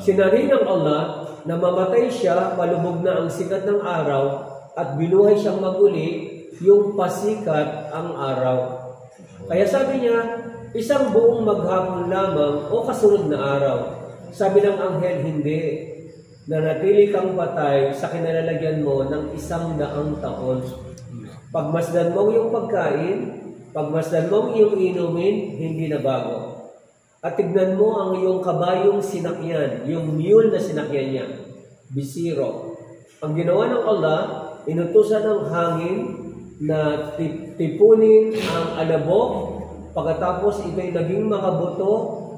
sinari ng Allah na mamatay siya, palubog na ang sikat ng araw, at binuhay siyang maguli yung pasikat ang araw. Kaya sabi niya, isang buong maghapon lamang o kasunod na araw. Sabi ng anghel, hindi. Nanatili kang patay sa kinalalagyan mo ng 100 taon. Pagmasdan mo yung pagkain, pagmasdan mo yung inumin, hindi na bago. At tignan mo ang iyong kabayong sinakyan, yung mule na sinakyan niya, bisiro. Ang ginawa ng Allah, inutusan ng hangin na tipunin ang alabok, pagkatapos ito ay naging makabuto,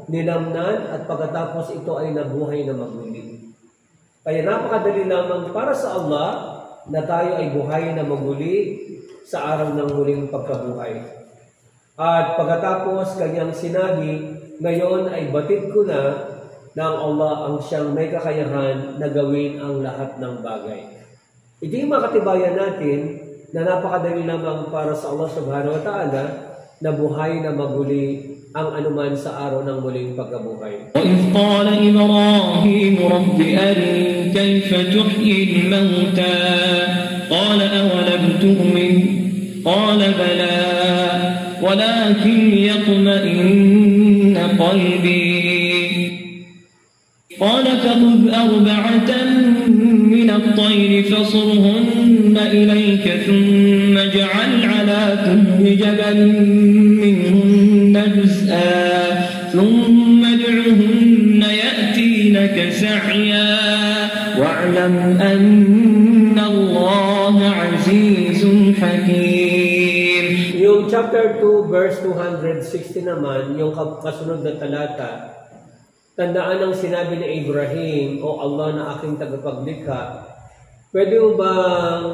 nilamnan, at pagkatapos ito ay nabuhay na maguli. Kaya napakadali lamang para sa Allah na tayo ay buhay na maguli sa araw ng muling pagkabuhay. At pagkatapos kanyang sinabi, ngayon ay batid ko na ang Allah ang siyang may kakayahan na gawin ang lahat ng bagay. Ito yung makatibayan natin na napakadali lamang para sa Allah subhanahu wa ta'ala na buhay na maguli ang anuman sa araw ng muling pagkabuhay. وَإِذْ قَالَ إِبْرَاهِيمُ رَبِّ أَرِنِي كَيْفَ تُحْيِي الْمَوْتَى قَالَ أَوَلَمْ تُؤْمِنْ قَالَ بَلَى وَلَكِنْ لِيَطْمَئِنَّ قَلْبِي قَالَ فَخُذْ 4 مِنَ الطَّيْرِ فَصُرْهُنَّ إِلَيْكَ ثُمَّ اجْعَلْ عَلَى كُلِّ جَبَلٍ مِّنْهُنَّ جُزْءًا ثُمَّ ادْعُهُنَّ يَأْتِينَكَ سَعْيًا وَاعْلَمْ أَنَّ اللَّهَ عَزِيزٌ حَكِيمٌ. Yung chapter 2 verse 260 naman, yung kasunod na talata, tandaan ang sinabi ni Ibrahim, O Allah na aking tagapaglikha, pwede mo bang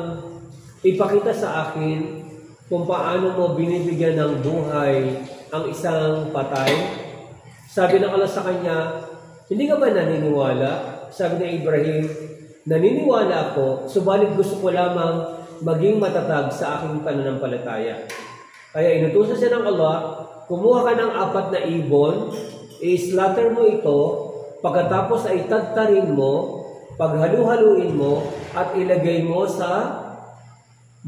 ipakita sa akin kung paano mo binibigyan ng buhay ang isang patay? Sabi ng Allah sa kanya, hindi ka ba naniniwala? Sabi ni Ibrahim, naniniwala ako, subalit gusto ko lamang maging matatag sa aking pananampalataya. Kaya inutusan siya ng Allah, kumuha ka ng 4 na ibon, i-slaughter mo ito, pagkatapos ay tagtarin mo, paghalu-haluin mo, at ilagay mo sa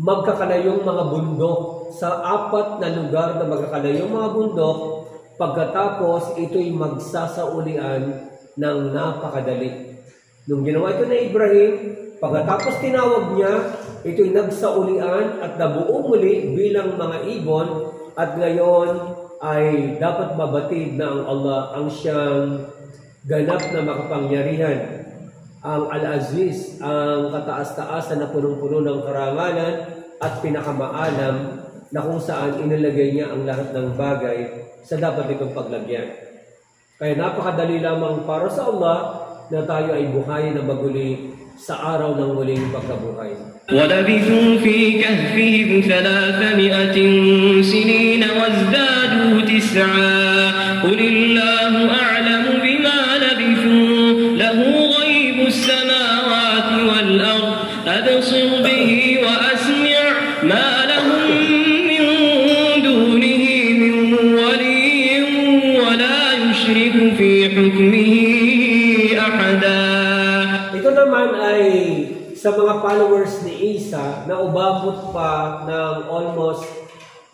magkakalayong mga bundok, sa 4 na lugar na magkakalayong mga bundok, pagkatapos ito'y magsasaulian ng napakadali. Nung ginawa ito na Ibrahim, pagkatapos tinawag niya, ito'y nagsaulian at nabuo muli bilang mga ibon, at ngayon ay dapat mabatid na ang Allah ang siyang ganap na makapangyarihan, ang Al-Aziz, ang kataas-taasan na punong-puno ng karangalan at pinakamaalam na kung saan inilagay niya ang lahat ng bagay sa dapat itong paglagyan. Kaya napakadali lamang para sa Allah na tayo ay buhay na maguli sa araw ng muling pagkabuhay. وَلَبِثُوا فِي كَهْفِهِمْ 300 سِنِينَ وَازْدَادُوا 9 قُلِ اللَّهُ أَعْلَمُ بِمَا لَبِثُوا لَهُ غَيْبُ السَّمَاوَاتِ وَالْأَرْضِ أَبْصِرُ بِهِ وَأَسْمِعُ مَا لَهُم مِّن دُونِهِ مِن وَلِيٍّ وَلَا يُشْرِكُ فِي حُكْمِهِ أَحَدًا. Ito naman ay sa mga followers ni Isa na umabot pa ng almost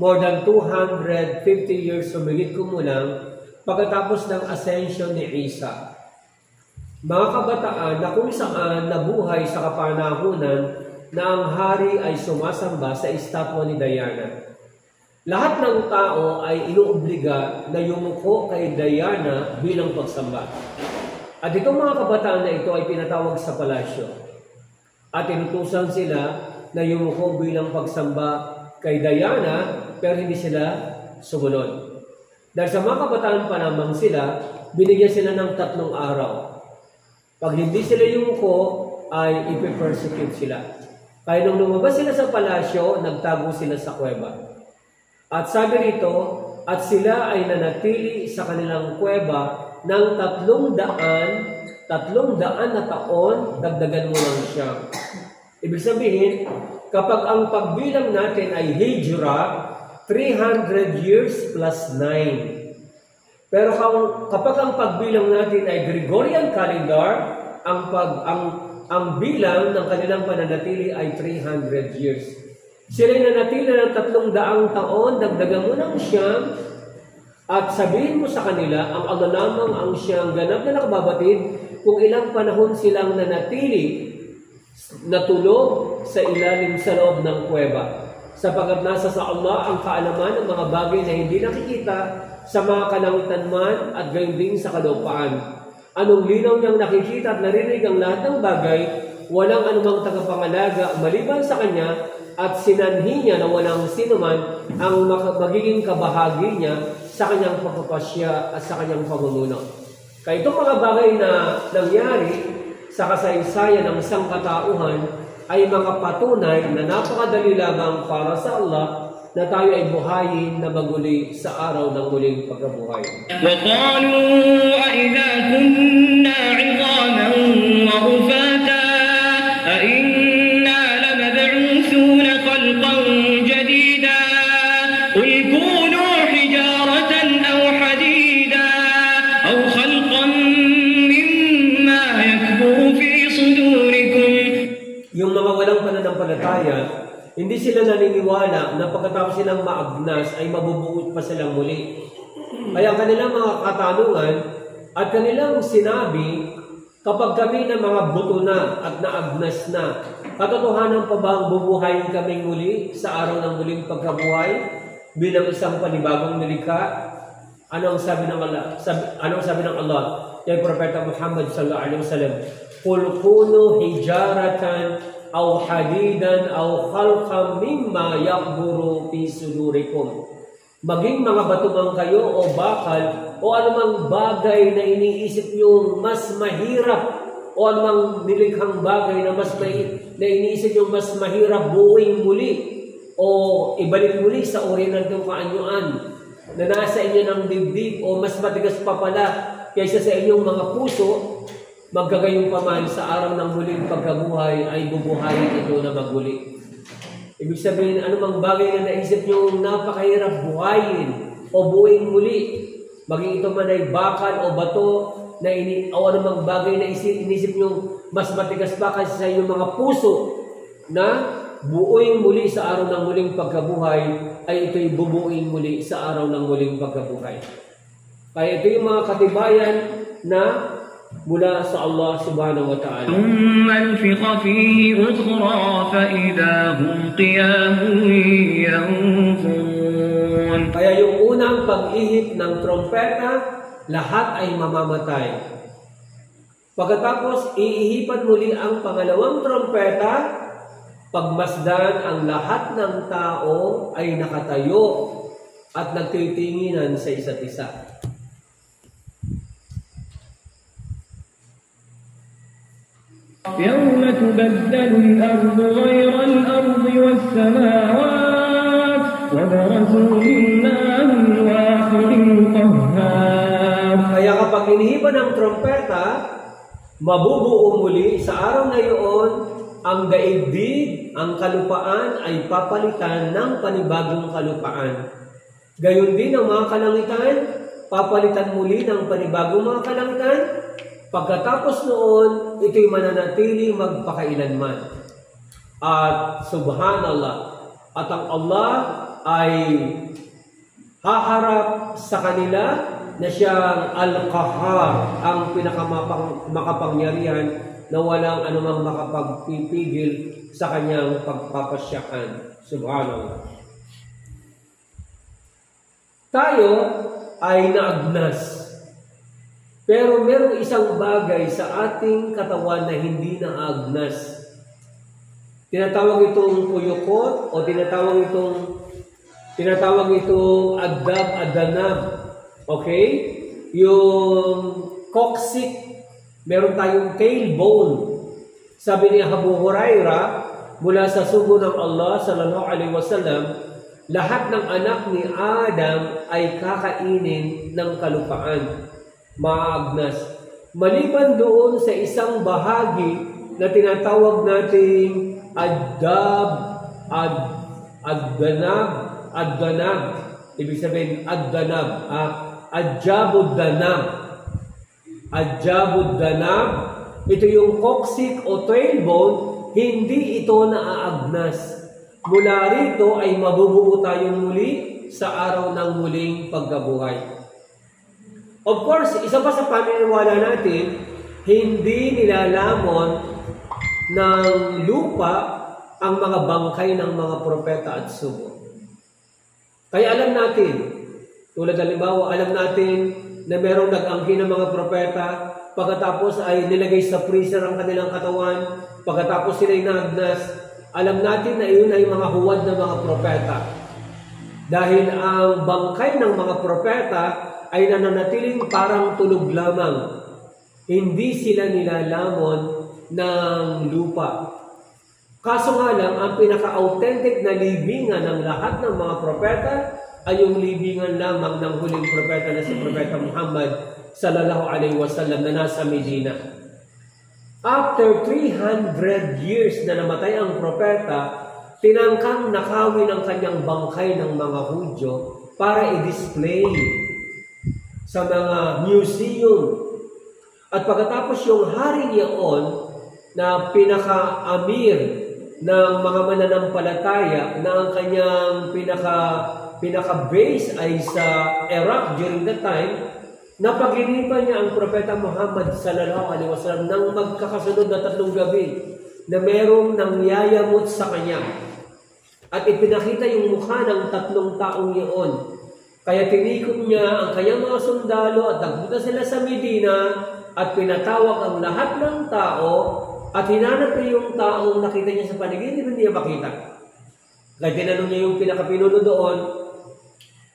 more than 250 years, sumigit kumulang, pagkatapos ng ascension ni Isa. Mga kabataan na kung saan nabuhay sa kapanahunan na ang hari ay sumasamba sa estatwa ni Diana. Lahat ng tao ay inuobliga na yumuko kay Diana bilang pagsamba. At itong mga kabataan na ito ay pinatawag sa palasyo. At inutusan sila na yumuko bilang pagsamba kay Diana, pero hindi sila sumunod. Dahil sa mga kabataan pa lamang sila, binigyan sila ng 3 araw. Pag hindi sila yumuko, ay ipipersecute sila. Kaya nung lumabas sila sa palasyo, nagtago sila sa kuweba. At sabi rito, at sila ay nanatili sa kanilang kuweba ng 300 na taon, dagdagan mo lang siya. Ibig sabihin, kapag ang pagbilang natin ay Hijra, 300 years plus 9. Pero kapag ang pagbilang natin ay Gregorian calendar, ang bilang ng kanilang pananatili ay 300 years. Sila'y nanatili ng 300 taon, dagdagan mo ng siyam, at sabihin mo sa kanila, ang Allah lamang ang siyang ganap na nakababatid kung ilang panahon silang nanatili, natulog sa ilalim sa loob ng kuweba. Sapagkat nasa sa Allah ang kaalaman ng mga bagay na hindi nakikita sa mga kalangitan man at gayon din sa kalupaan. Anong linaw niyang nakikita at narinig ang lahat ng bagay, walang anumang tagapangalaga maliban sa kanya, at sinanhi niya na walang sinuman ang magiging kabahagi niya sa kanyang pagpapasya at sa kanyang pamumuno. Kaya itong mga bagay na nangyari sa kasaysayan ng isang katauhan ay mga patunay na napakadali lamang para sa Allah na tayo ay buhayin na maguli sa araw ng muling pagkabuhay. وَقَالُوا أَإِذَا كُنَّا عِظَامًا وَرُفَاتًا أَإِنَّا لَمَبْعُوثُونَ خَلْقًا جَدِيدًا قُلْ كُونُوا حِجَارَةً أَوْ حَدِيدًا أَوْ خَلْقًا مِّمَّا يَكْبُرُ فِي صُدُورِكُمْ. Yung mga walang pananampalataya, hindi sila naniniwala na pagkatapos silang maagnas ay mabubuot pa silang muli. Kaya kanilang mga katanungan at kanilang sinabi, kapag kami na mga buto na at naagnas na, katotohanan pa ba ang bubuhayin kaming muli sa araw ng muling pagkabuhay bilang isang panibagong nilikha? Anong sabi ng Allah? Anong sabi ng Allah kay Propeta Muhammad sallallahu alaihi wasallam? Qul kunu hijaratan aw hadidan aw khalqan mimma yakburu fi sudurikum. Maging mga bato man kayo o bakal o anumang bagay na iniisip nyo mas mahirap o anumang nilikhang bagay na na iniisip nyo mas mahirap buuin muli o ibalik muli sa uri ng itong kaanyuan na nasa inyo ng dibdib o mas matigas pa pala kaysa sa inyong mga puso, magkagayong paman sa araw ng muling pagkabuhay ay bubuhayin ito na maguli. Ibig sabihin, anumang bagay na naisip nyo napakahirap buhayin o buuin muli, maging ito man ay bakal o bato na o anumang bagay na inisip nyo mas matigas pa kasi sa inyong mga puso na buuin muli sa araw ng muling pagkabuhay, ay ito'y bubuuin muli sa araw ng muling pagkabuhay. Kaya ito yung mga katibayan na mula sa Allah subhanahu wa ta'ala. ثُمَّ نُفِخَ فِيهِ أُخْرَى فَإِذَا هُمْ قِيَامٌ يَنظُرُونَ. Kaya yung unang pag-ihip ng trompeta, lahat ay mamamatay. Pagkatapos, iihipan muli ang pangalawang trompeta, pagmasdan ang lahat ng tao ay nakatayo at nagtitinginan sa isa't isa. يَوْمَ تُبَدَّلُ الْأَرْضُ غَيْرَ الْأَرْضِ وَالسَّمَاوَاتُ وَبَرَزُوا لِلَّهِ الْوَاحِدِ الْقَهَّارِ. Kaya kapag inihipan ng trompeta, mabubuo muli sa araw na iyon ang daigdig, ang kalupaan ay papalitan ng panibagong kalupaan. Gayon din ang mga kalangitan, papalitan muli ng panibagong mga kalangitan. Pagkatapos noon, ito'y mananatili magpakailanman. At subhanallah, at ang Allah ay haharap sa kanila na siyang Al-Qahhar, ang pinakamakapangyarihan na walang anumang makapagpipigil sa kanyang pagpapasyakan. Subhanallah. Tayo ay naagnas. Pero merong isang bagay sa ating katawan na hindi naagnas. Tinatawag itong puyukot o tinatawag itong adab-adanab. Okay? Yung coccyx, meron tayong tailbone. Sabi ni Abu Hurairah mula sa sugo ng Allah sallallahu alaihi wasallam, lahat ng anak ni Adam ay kakainin ng kalupaan. Maagnas. Maliban doon sa isang bahagi na tinatawag nating adganab. Ibig sabihin, adganab. Adjabud Danab. Adjabud Danab, ito yung coccyx o tailbone, hindi ito naaagnas. Mula rito ay mabubuo tayong muli sa araw ng muling pagkabuhay. Of course, isa pa sa paniniwala natin, hindi nilalamon ng lupa ang mga bangkay ng mga propeta at sugo. Kaya alam natin, tulad halimbawa, alam natin na merong nag-angkin ng mga propeta, pagkatapos ay nilagay sa freezer ang kanilang katawan, pagkatapos sila'y naagnas, alam natin na iyon ay mga huwad ng mga propeta. Dahil ang bangkay ng mga propeta ay nananatiling parang tulog lamang. Hindi sila nilalamon ng lupa. Kaso nga lang, ang pinaka-authentic na libingan ng lahat ng mga propeta ay yung libingan lamang ng huling propeta na si Propeta Muhammad sallallahu alaihi wasallam na nasa Medina. After 300 years na namatay ang propeta, tinangkang nakawin ang kanyang bangkay ng mga Hudyo para i-display sa mga museum. At pagkatapos yung hari niyaon na pinaka-amir ng mga mananampalataya na ang kanyang pinaka-base ay sa Iraq during that time, napag-inipan niya ang Propeta Muhammad sallallahu alaihi wasallam ng magkakasunod na 3 gabi na merong nangyayamot sa kanya. At ipinakita yung mukha ng 3 taong iyon. Kaya tinikot niya ang kanyang mga sundalo at nagpunta sila sa Medina at pinatawag ang lahat ng tao at hinanap niya yung taong nakita niya sa paligid, hindi niya makita. Kaya tinanong niya yung pinakapinuno doon,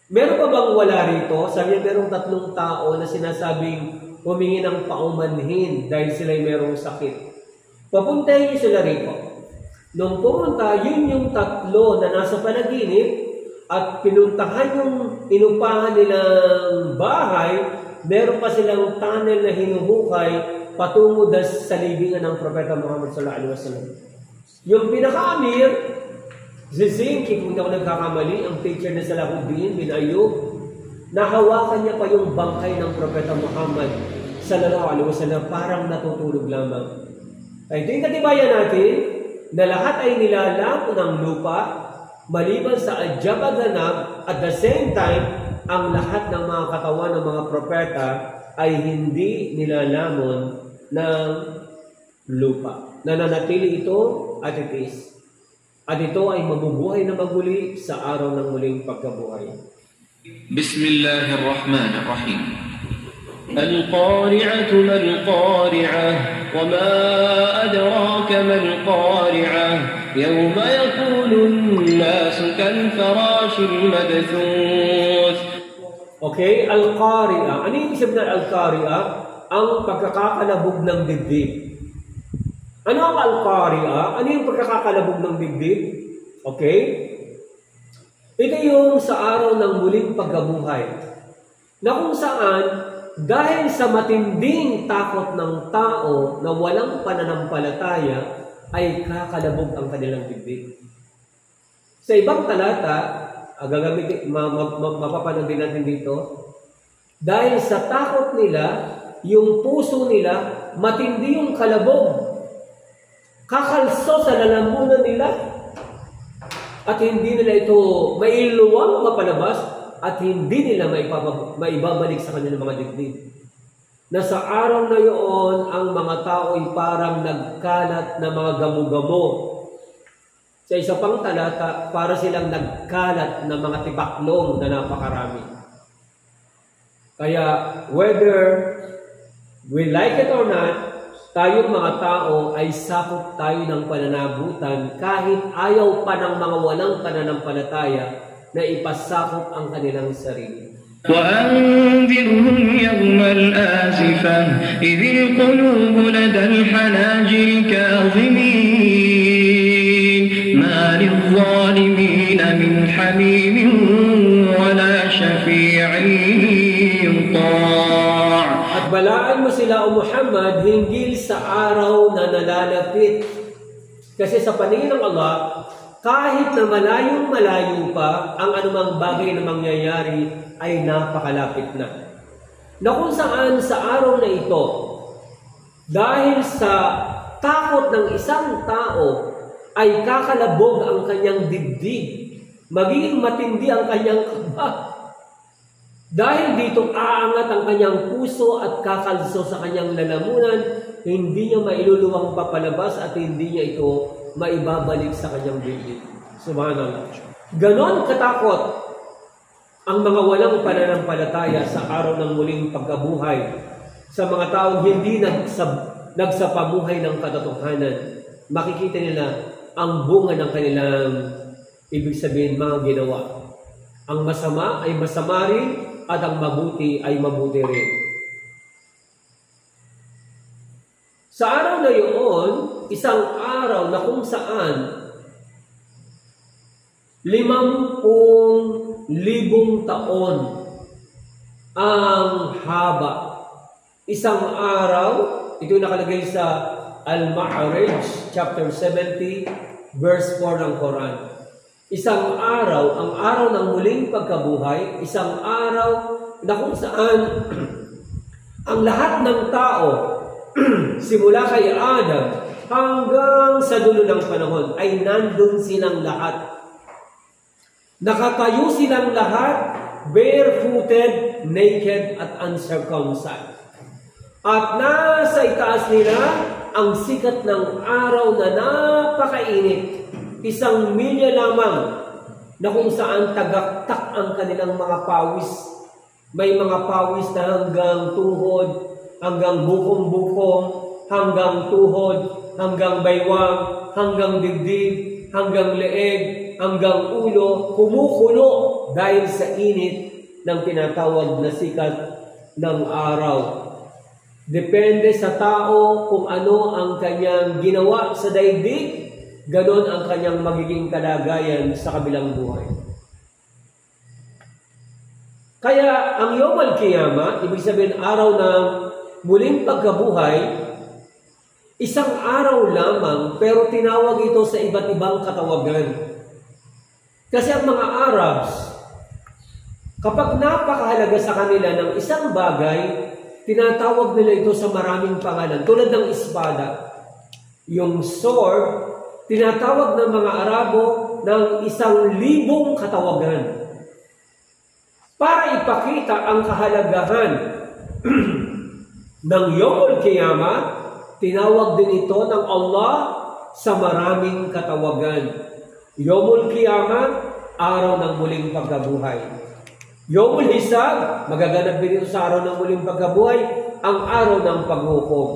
meron pa bang wala rito? Sabi niya, merong 3 tao na sinasabing humingi ng paumanhin dahil sila'y merong sakit. Papuntahin niyo sila rito. Nung pumunta, yun yung 3 na nasa panaginip at pinuntahan yung inupahan nilang bahay, meron pa silang tunnel na hinuhukay patungo sa libingan ng Propeta Muhammad sallallahu alaihi wasallam. Yung pinaka-amir, Zinki, kung hindi ako nagkakamali, ang teacher na Salahuddin bin Ayyub, nahawakan niya pa yung bangkay ng Propeta Muhammad sallallahu alaihi wasallam, parang natutulog lamang. Ay ito yung katibayan natin na lahat ay nilalako ng lupa maliban sa Adjabud Danab. At the same time, ang lahat ng mga katawan ng mga propeta ay hindi nilalamon ng lupa. Nananatili ito at itis. At ito ay mabubuhay na maguli sa araw ng muling pagkabuhay. Bismillahirrahmanirrahim. Al-Qari'atu mal-Qari'ah wa ma adraka mal-Qari'ah yawma yakunu an-nasu kal-farashil mabthuth. Okay, Al-Qari'ah. Ano yung isip na Al-Qari'ah? Ang pagkakakalabog ng dibdib. Ano ang Al-Qari'ah? Ano yung pagkakakalabog ng dibdib? Okay? Ito yung sa araw ng muling pagkabuhay. Na kung saan, dahil sa matinding takot ng tao na walang pananampalataya, ay kakalabog ang kanilang dibdib. Sa ibang talata, mapapanood din natin dito, dahil sa takot nila, yung puso nila, matindi yung kalabog. Kakalso sa lalamunan nila at hindi nila ito mailuwang mapalabas at hindi nila maibabalik sa kanilang mga dibdib. Na sa araw na iyon, ang mga tao ay parang nagkalat na mga gamo-gamo. Sa isa pang talata, para silang nagkalat na mga tibaklong na napakarami. Kaya whether we like it or not, tayong mga tao ay sakop tayo ng pananagutan kahit ayaw pa ng mga walang pananampalataya na ipasakop ang kanilang sarili. وأنذرهم يوم الآزفة إذ القلوب لدى الحناجر كاظمين ما للظالمين من حميم ولا شفيع يطاع. At balaan mo sila, O Muhammad, hinggil sa araw na nalalapit. Kasi sa paningin ng Allah, kahit na malayong-malayo pa, ang anumang bagay na mangyayari ay napakalapit na. na kung saan sa araw na ito, dahil sa takot ng isang tao, ay kakalabog ang kanyang dibdib, magiging matindi ang kanyang kaba. Dahil dito aangat ang kanyang puso at kakalso sa kanyang lalamunan, hindi niya mailuluwang papalabas at hindi niya ito maibabalik sa kanyang dibdib. Subhanallah. Ganon katakot ang mga walang pananampalataya sa araw ng muling pagkabuhay, sa mga taong hindi nagsapamuhay ng katotohanan. Makikita nila ang bunga ng kanilang, ibig sabihin, mga ginawa. Ang masama ay masama rin, at ang mabuti ay mabuti rin. Sa araw na yun, isang araw na kung saan 50,000 taon ang haba. Isang araw, ito nakalagay sa Al-Ma'arij, chapter 70, verse 4 ng Quran. Isang araw, ang araw ng muling pagkabuhay, isang araw na kung saan ang lahat ng tao, simula kay Adam hanggang sa dulo ng panahon, ay nandun silang lahat. Nakatayo silang lahat, barefooted, naked, at uncircumcised. At nasa itaas nila ang sikat ng araw na napakainit. 1 milya lamang na kung saan tagaktak ang kanilang mga pawis. May mga pawis na hanggang tuhod, hanggang bukong-bukong, hanggang tuhod, hanggang baywang, hanggang dibdib, hanggang leeg, hanggang ulo, kumukulo dahil sa init ng tinatawag na sikat ng araw. Depende sa tao kung ano ang kanyang ginawa sa daigdig, ganon ang kanyang magiging kalagayan sa kabilang buhay. Kaya ang Yawm al-Qiyamah, ibig sabihin araw ng muling pagkabuhay, isang araw lamang pero tinawag ito sa iba't ibang katawagan. Kasi ang mga Arabs, kapag napakahalaga sa kanila ng isang bagay, tinatawag nila ito sa maraming pangalan, tulad ng espada. Yung sword, tinatawag ng mga Arabo ng 1,000 katawagan. Para ipakita ang kahalagahan ng Yawm al-Qiyamah, tinawag din ito ng Allah sa maraming katawagan. Yawm al-Qiyamah, araw ng muling pagkabuhay. Yawm al-Hisab, magaganap din ito sa araw ng muling pagkabuhay, ang araw ng paghukom.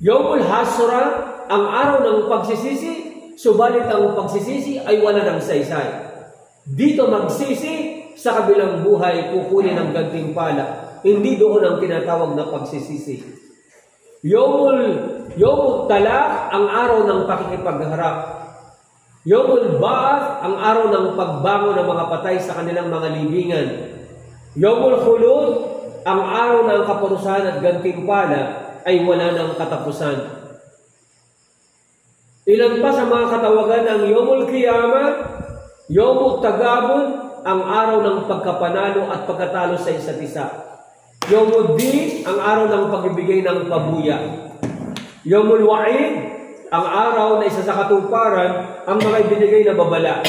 Yawm al-Hasra, ang araw ng pagsisisi, subalit ang pagsisisi ay wala ng saysay. Dito magsisi, sa kabilang buhay kukunin ang gantimpala. Hindi doon ang tinatawag na pagsisisi. Yawmul Talaq, ang araw ng pakikipagharap. Yawmul Ba'ath, ang araw ng pagbangon ng mga patay sa kanilang mga libingan. Yawmul Khulud, ang araw ng kaparusahan at gantimpala ay wala ng katapusan. Ilan pa sa mga katawagan ng Yawmul Qiyamah, Yawmul Tagabun, ang araw ng pagkapanalo at pagkatalo sa isa't isa. Yawmul Din, ang araw ng pagbibigay ng pabuya. Yawmul Wa'id, ang araw na isa sa katuparan ang mga ibinigay na babala.